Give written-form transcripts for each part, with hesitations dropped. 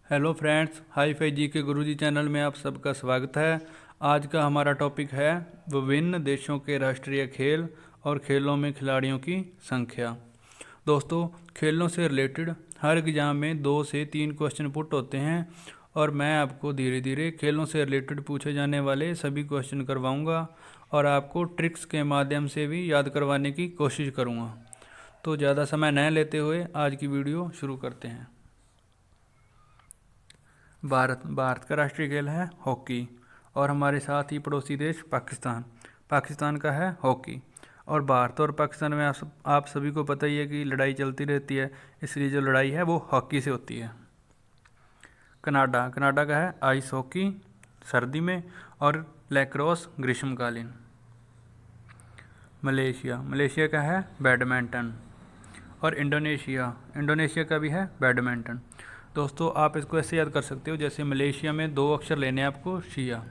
Hello friends, hi fi जी के गुरुजी channel में आप सबका स्वागत है। आज का हमारा टॉपिक है विभिन्न देशों के राष्ट्रीय खेल और खेलों में खिलाड़ियों की संख्या। दोस्तों, खेलों से रिलेटेड हर एग्जाम में 2 से 3 क्वेश्चन पुट होते हैं और मैं आपको धीरे धीरे खेलों से रिलेटेड पूछे जाने वाले सभी क्वेश्चन करवाऊंगा और आपको ट्रिक्स के माध्यम से भी याद करवाने की कोशिश करूंगा। तो ज़्यादा समय न लेते हुए आज की वीडियो शुरू करते हैं। भारत का राष्ट्रीय खेल है हॉकी और हमारे साथ ही पड़ोसी देश पाकिस्तान का है हॉकी। और भारत और पाकिस्तान में आप सभी को पता ही है कि लड़ाई चलती रहती है, इसलिए जो लड़ाई है वो हॉकी से होती है। कनाडा का है आइस हॉकी सर्दी में और लैक्रोस ग्रीष्मकालीन। मलेशिया का है बैडमिंटन। और इंडोनेशिया का भी है बैडमिंटन। दोस्तों, आप इसको ऐसे याद कर सकते हो, जैसे मलेशिया में 2 अक्षर लेने हैं आपको शिया,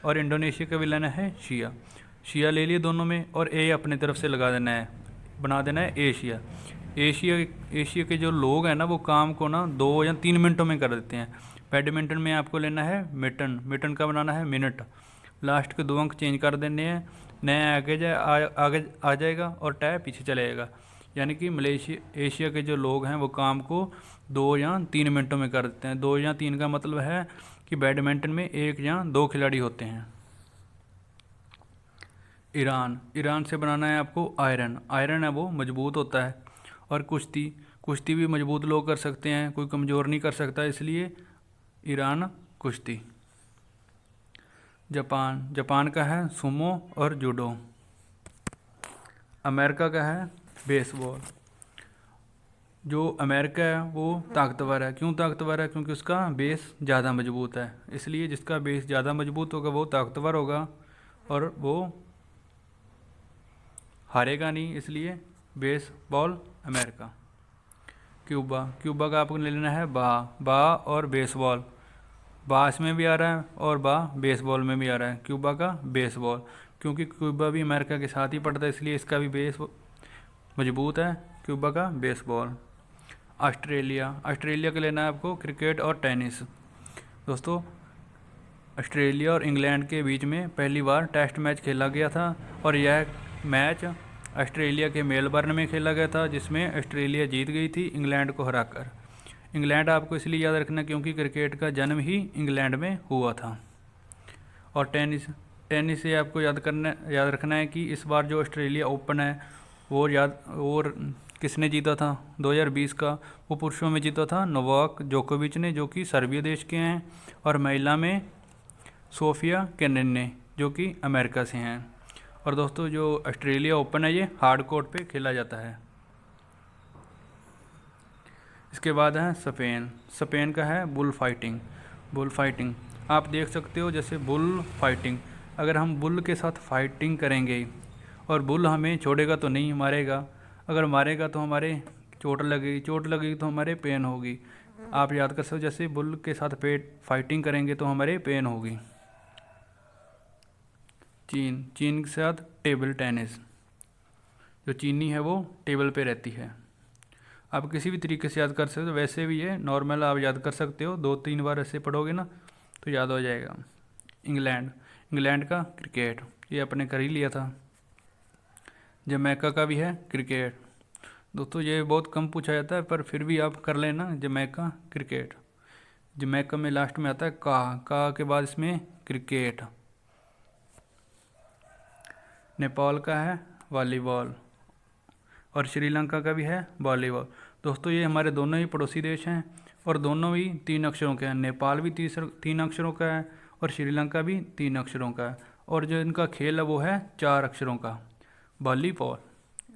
और इंडोनेशिया का भी लेना है शिया ले लिए दोनों में, और ए अपनी तरफ से लगा देना है, बना देना है एशिया के जो लोग हैं ना वो काम को ना 2 या 3 मिनटों में कर देते हैं। बैडमिंटन में आपको लेना है मिटन का बनाना है मिनट, लास्ट के 2 अंक चेंज कर देने हैं, नया आगे आ जाएगा और टै पीछे चले जाएगा। यानी कि एशिया के जो लोग हैं वो काम को 2 या 3 मिनटों में कर देते हैं। 2 या 3 का मतलब है कि बैडमिंटन में 1 या 2 खिलाड़ी होते हैं। ईरान से बनाना है आपको आयरन है वो मजबूत होता है। और कुश्ती भी मजबूत लोग कर सकते हैं, कोई कमज़ोर नहीं कर सकता, इसलिए ईरान कुश्ती। जापान का है सुमो और जूडो। अमेरिका का है बेसबॉल। जो अमेरिका है वो ताकतवर है। क्यों ताकतवर है? क्योंकि उसका बेस ज़्यादा मजबूत है, इसलिए जिसका बेस ज़्यादा मजबूत होगा वो ताकतवर होगा और वो हारेगा नहीं, इसलिए बेसबॉल अमेरिका। क्यूबा का आपको ले लेना है बा और बेसबॉल। बा इसमें भी आ रहा है और बा बेसबॉल में भी आ रहा है। क्यूबा का बेसबॉल, क्योंकि क्यूबा भी अमेरिका के साथ ही पड़ता है, इसलिए इसका भी बेस मजबूत है। क्यूबा का बेसबॉल। ऑस्ट्रेलिया का लेना है आपको क्रिकेट और टेनिस। दोस्तों, ऑस्ट्रेलिया और इंग्लैंड के बीच में पहली बार टेस्ट मैच खेला गया था और यह मैच ऑस्ट्रेलिया के मेलबर्न में खेला गया था, जिसमें ऑस्ट्रेलिया जीत गई थी इंग्लैंड को हराकर। इंग्लैंड आपको इसलिए याद रखना क्योंकि क्रिकेट का जन्म ही इंग्लैंड में हुआ था। और टेनिस से आपको याद रखना है कि इस बार जो ऑस्ट्रेलिया ओपन है वो किसने जीता था 2020 का? वो पुरुषों में जीता था नोवाक जोकोविच ने, जो कि सर्बिया देश के हैं, और महिला में सोफिया केनिन ने, जो कि अमेरिका से हैं। और दोस्तों, जो ऑस्ट्रेलिया ओपन है ये हार्ड कोर्ट पे खेला जाता है। इसके बाद है स्पेन का है बुल फाइटिंग। आप देख सकते हो, जैसे बुल फाइटिंग, अगर हम बुल के साथ फाइटिंग करेंगे और बुल हमें छोड़ेगा तो नहीं मारेगा, अगर मारेगा तो हमारे चोट लगेगी तो हमारे पेन होगी। आप याद कर सकते हो, जैसे बुल के साथ फाइटिंग करेंगे तो हमारे पेन होगी। चीन के साथ टेबल टेनिस, जो चीनी है वो टेबल पे रहती है। आप किसी भी तरीके से याद कर सकते हो, वैसे भी ये नॉर्मल आप याद कर सकते हो, 2-3 बार ऐसे पढ़ोगे ना तो याद हो जाएगा। इंग्लैंड का क्रिकेट, ये अपने कर ही लिया था। जमैका का भी है क्रिकेट। दोस्तों, ये बहुत कम पूछा जाता है, पर फिर भी आप कर लेना जमैका क्रिकेट। जमैका में लास्ट में आता है का के बाद इसमें क्रिकेट। नेपाल का है वॉलीबॉल और श्रीलंका का भी है वॉलीबॉल। दोस्तों, ये हमारे दोनों ही पड़ोसी देश हैं और दोनों ही 3 अक्षरों के हैं। नेपाल भी 3 अक्षरों का है और श्रीलंका भी 3 अक्षरों का है, और जो इनका खेल है वो है 4 अक्षरों का वॉलीबॉल।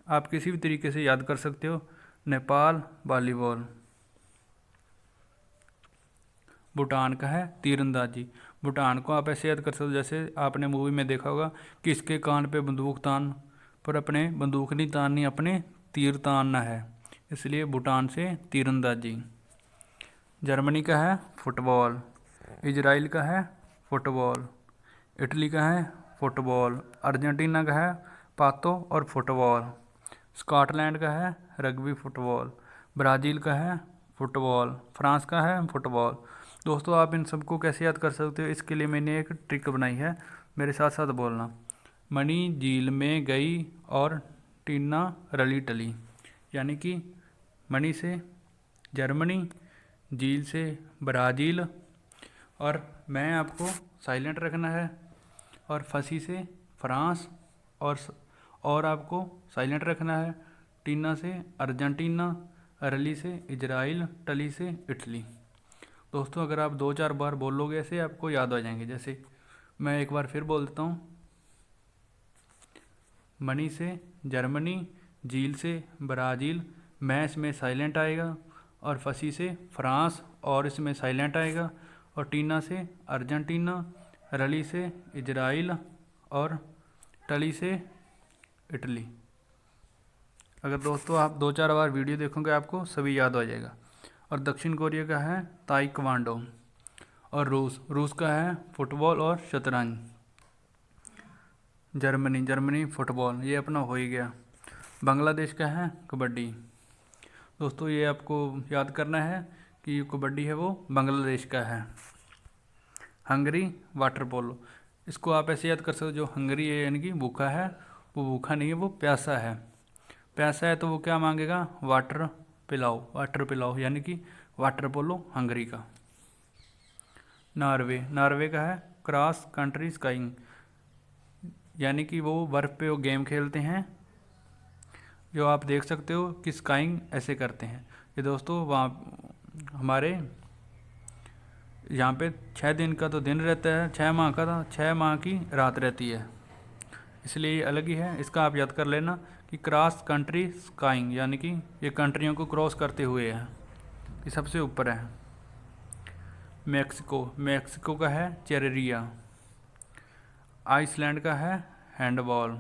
आप किसी भी तरीके से याद कर सकते हो, नेपाल वॉलीबॉल। भूटान का है तीरंदाजी। भूटान को आप ऐसे याद कर सकते हो, जैसे आपने मूवी में देखा होगा कि इसके कान पे बंदूक तान, पर अपने बंदूक नहीं ताननी, अपने तीर तानना है, इसलिए भूटान से तीरंदाजी। जर्मनी का है फुटबॉल। इजराइल का है फुटबॉल। इटली का है फुटबॉल। अर्जेंटीना का है पातो और फुटबॉल। स्कॉटलैंड का है रग्बी फुटबॉल। ब्राज़ील का है फुटबॉल, फ्रांस का है फुटबॉल। दोस्तों आप इन सबको कैसे याद कर सकते हो, इसके लिए मैंने एक ट्रिक बनाई है, मेरे साथ साथ बोलना। मणि झील में गई और टीना रली टली, यानी कि मणि से जर्मनी, झील से ब्राज़ील, और मैं आपको साइलेंट रखना है, और फंसी से फ्रांस, और आपको साइलेंट रखना है, टीना से अर्जेंटीना, रली से इजराइल, टली से इटली। दोस्तों अगर आप 2-4 बार बोलोगे ऐसे आपको याद आ जाएंगे। जैसे मैं एक बार फिर बोल देता हूँ, मणि से जर्मनी, झील से ब्राज़ील, मैं इसमें साइलेंट आएगा, और फंसी से फ्रांस और इसमें साइलेंट आएगा, और टीना से अर्जेंटीना, रली से इजराइल, और टली से इटली। अगर दोस्तों आप 2-4 बार वीडियो देखोगे आपको सभी याद आ जाएगा। और दक्षिण कोरिया का है ताइक्वांडो, और रूस का है फुटबॉल और शतरंज। जर्मनी फुटबॉल, ये अपना हो ही गया। बांग्लादेश का है कबड्डी। दोस्तों ये आपको याद करना है कि कबड्डी है वो बांग्लादेश का है। हंगरी वाटर पोलो, इसको आप ऐसे याद कर सकते हो, जो हंगरी है यानी कि भूखा है, वो भूखा नहीं है, वो प्यासा है। प्यासा है तो वो क्या मांगेगा, वाटर पिलाओ, यानी कि वाटर पोलो हंगरी का। नॉर्वे का है क्रॉस कंट्री स्काइंग, यानी कि वो बर्फ़ पे वो गेम खेलते हैं, जो आप देख सकते हो कि स्काइंग ऐसे करते हैं। ये दोस्तों वहाँ हमारे यहाँ पे 6 दिन का तो दिन रहता है, 6 माह का था, 6 माह की रात रहती है, इसलिए ये अलग ही है। इसका आप याद कर लेना कि क्रॉस कंट्री स्काइंग, यानी कि ये कंट्रियों को क्रॉस करते हुए है, ये सबसे ऊपर है। मैक्सिको का है चेरेरिया। आइसलैंड का है हैंडबॉल।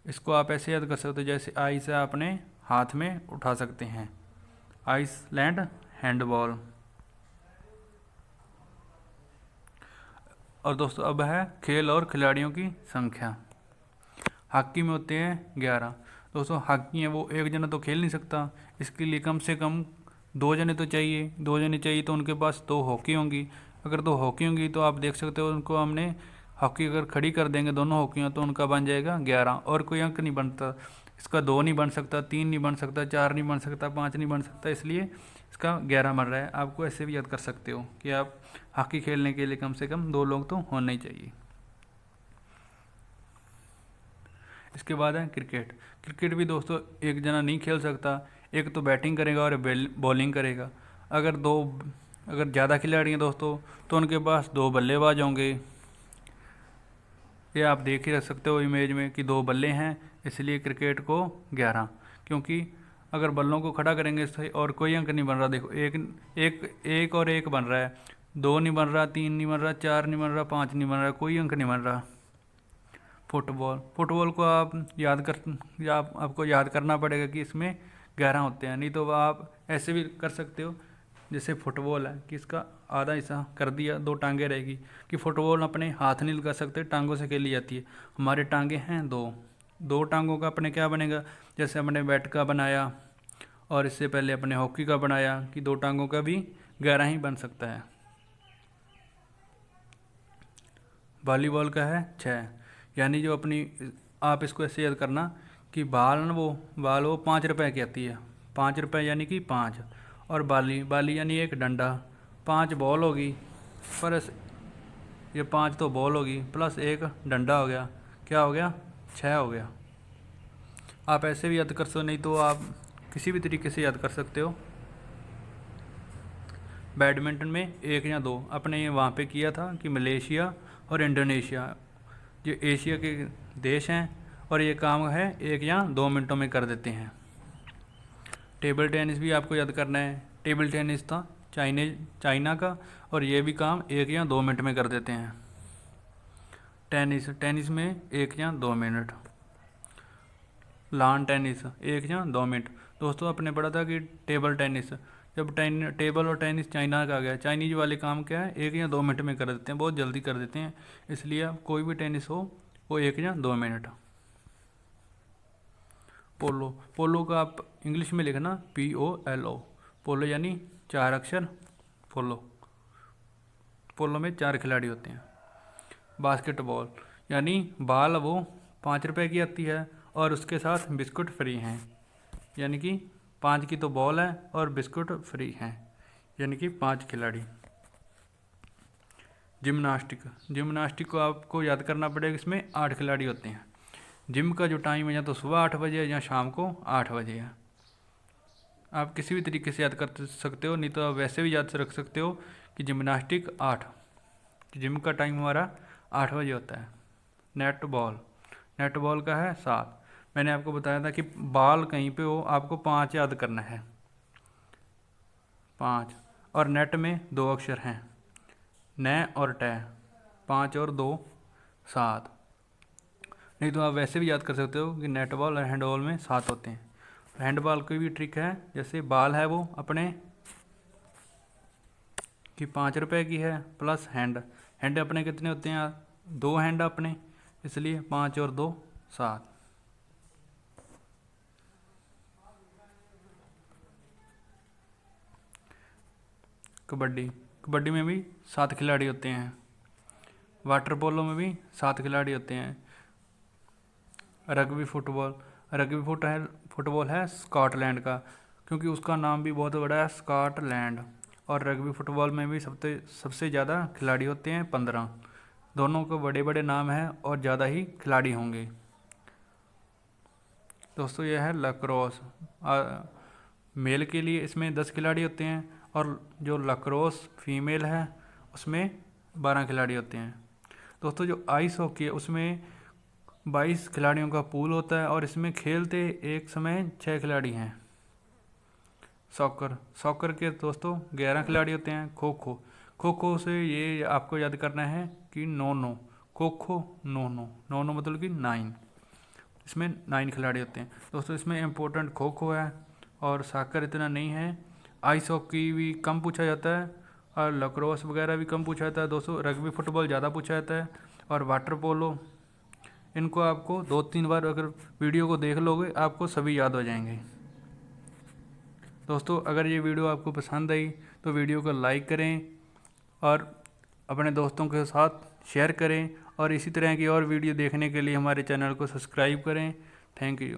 इसको आप ऐसे याद कर सकते हो जैसे आई से आपने हाथ में उठा सकते हैं, आइसलैंड हैंडबॉल। और दोस्तों अब है खेल और खिलाड़ियों की संख्या। हॉकी में होते हैं 11। दोस्तों हॉकी है वो एक जना तो खेल नहीं सकता, इसके लिए कम से कम 2 जने तो चाहिए। 2 जने चाहिए तो उनके पास 2 हॉकी होंगी। अगर 2 हॉकी होंगी तो आप देख सकते हो उनको हमने हॉकी अगर खड़ी कर देंगे दोनों हॉकियाँ तो उनका बन जाएगा 11, और कोई अंक नहीं बनता। इसका 2 नहीं बन सकता, 3 नहीं बन सकता, 4 नहीं बन सकता, 5 नहीं बन सकता, इसलिए इसका 11 बन रहा है। आपको ऐसे भी याद कर सकते हो कि आप हॉकी खेलने के लिए कम से कम 2 लोग तो होने ही चाहिए। इसके बाद है क्रिकेट भी दोस्तों एक जना नहीं खेल सकता, एक तो बैटिंग करेगा और बॉलिंग करेगा। अगर ज़्यादा खिलाड़ी हैं दोस्तों तो उनके पास 2 बल्लेबाज होंगे। ये आप देख ही रख सकते हो इमेज में कि 2 बल्ले हैं, इसलिए क्रिकेट को 11, क्योंकि अगर बल्लों को खड़ा करेंगे और कोई अंक नहीं बन रहा। देखो एक और एक बन रहा है, 2 नहीं बन रहा, 3 नहीं बन रहा, 4 नहीं बन रहा, 5 नहीं बन रहा, कोई अंक नहीं बन रहा। फुटबॉल को आपको याद करना पड़ेगा कि इसमें 11 होते हैं, नहीं तो आप ऐसे भी कर सकते हो। जैसे फुटबॉल है कि इसका आधा हिस्सा कर दिया, 2 टांगे रहेगी, कि फुटबॉल अपने हाथ नहीं लगा सकते, टांगों से खेली जाती है। हमारे टांगे हैं 2 टांगों का अपने क्या बनेगा, जैसे हमने बैट का बनाया और इससे पहले अपने हॉकी का बनाया कि 2 टांगों का भी 11 ही बन सकता है। वॉलीबॉल का है 6, यानी जो अपनी आप इसको ऐसे याद करना कि बाल वो 5 रुपए की आती है, 5 रुपए यानी कि 5, और बाली यानी एक डंडा, 5 बॉल होगी, पर ये 5 तो बॉल होगी प्लस एक डंडा हो गया, क्या हो गया, 6 हो गया। आप ऐसे भी याद कर सकते हो, नहीं तो आप किसी भी तरीके से याद कर सकते हो। बैडमिंटन में 1 या 2 अपने ये वहाँ पे किया था कि मलेशिया और इंडोनेशिया जो एशिया के देश हैं, और ये काम है 1 या 2 मिनटों में कर देते हैं। टेबल टेनिस भी आपको याद करना है, टेबल टेनिस था चाइना का, और ये भी काम 1 या 2 मिनट में कर देते हैं। टेनिस में 1 या 2 मिनट। लॉन टेनिस 1 या 2 मिनट। दोस्तों अपने पढ़ा था कि टेबल टेनिस, जब टेबल और टेनिस चाइना का आ गया, चाइनीज वाले काम क्या है 1 या 2 मिनट में कर देते हैं, बहुत जल्दी कर देते हैं, इसलिए आप कोई भी टेनिस हो वो 1 या 2 मिनट। पोलो का आप इंग्लिश में लिखना POLO, पोलो यानी 4 अक्षर पोलो, पोलो में 4 खिलाड़ी होते हैं। बास्केटबॉल यानी बाल वो 5 रुपए की आती है और उसके साथ बिस्कुट फ्री हैं, यानी कि 5 की तो बॉल है और बिस्कुट फ्री हैं, यानी कि 5 खिलाड़ी। जिम्नास्टिक, जिम्नास्टिक को आपको याद करना पड़ेगा, इसमें 8 खिलाड़ी होते हैं। जिम का जो टाइम है या तो सुबह 8 बजे है या शाम को 8 बजे है। आप किसी भी तरीके से याद कर सकते हो, नहीं तो आप वैसे भी याद से रख सकते हो कि जिम्नास्टिक 8, जिम का टाइम हमारा 8 बजे होता है। नेट बॉल, नेट बॉल का है 7। मैंने आपको बताया था कि बॉल कहीं पे हो आपको 5 याद करना है, 5। और नेट में 2 अक्षर हैं, न और ट, 5 और 2 7। नहीं तो आप वैसे भी याद कर सकते हो कि नेट बॉल और हैंड बॉल में 7 होते हैं। हैंड बॉल की भी ट्रिक है, जैसे बॉल है वो अपने कि 5 रुपए की है प्लस हैंड, हैंड अपने कितने होते हैं, 2 हैंड अपने, इसलिए 5 और 2 7। कबड्डी, कबड्डी में भी 7 खिलाड़ी होते हैं। वाटर पोलो में भी 7 खिलाड़ी होते हैं। रग्बी फुटबॉल, रग्बी फुटबॉल है स्कॉटलैंड का, क्योंकि उसका नाम भी बहुत बड़ा है स्कॉटलैंड। और रग्बी फुटबॉल में भी सबसे ज़्यादा खिलाड़ी होते हैं 15। दोनों को बड़े बड़े नाम हैं और ज़्यादा ही खिलाड़ी होंगे। दोस्तों यह है लैक्रोस, मेल के लिए इसमें 10 खिलाड़ी होते हैं और जो लैक्रोस फीमेल है उसमें 12 खिलाड़ी होते हैं। दोस्तों जो आइस हॉकी है उसमें 22 खिलाड़ियों का पूल होता है और इसमें खेलते एक समय 6 खिलाड़ी हैं। सॉकर, सॉकर के दोस्तों 11 खिलाड़ी होते हैं। खो खो, खो खो से ये आपको याद करना है कि 9-9, खो खो 9-9, 9-9 मतलब कि 9, इसमें 9 खिलाड़ी होते हैं। दोस्तों इसमें इम्पोर्टेंट खो खो है और सॉकर इतना नहीं है। आइस हॉकी भी कम पूछा जाता है और लैक्रोस वगैरह भी कम पूछा जाता है। दोस्तों रग्बी फुटबॉल ज़्यादा पूछा जाता है और वाटर पोलो, इनको आपको 2-3 बार अगर वीडियो को देख लोगे आपको सभी याद हो जाएंगे। दोस्तों अगर ये वीडियो आपको पसंद आई तो वीडियो को लाइक करें और अपने दोस्तों के साथ शेयर करें और इसी तरह की और वीडियो देखने के लिए हमारे चैनल को सब्सक्राइब करें। Thank you.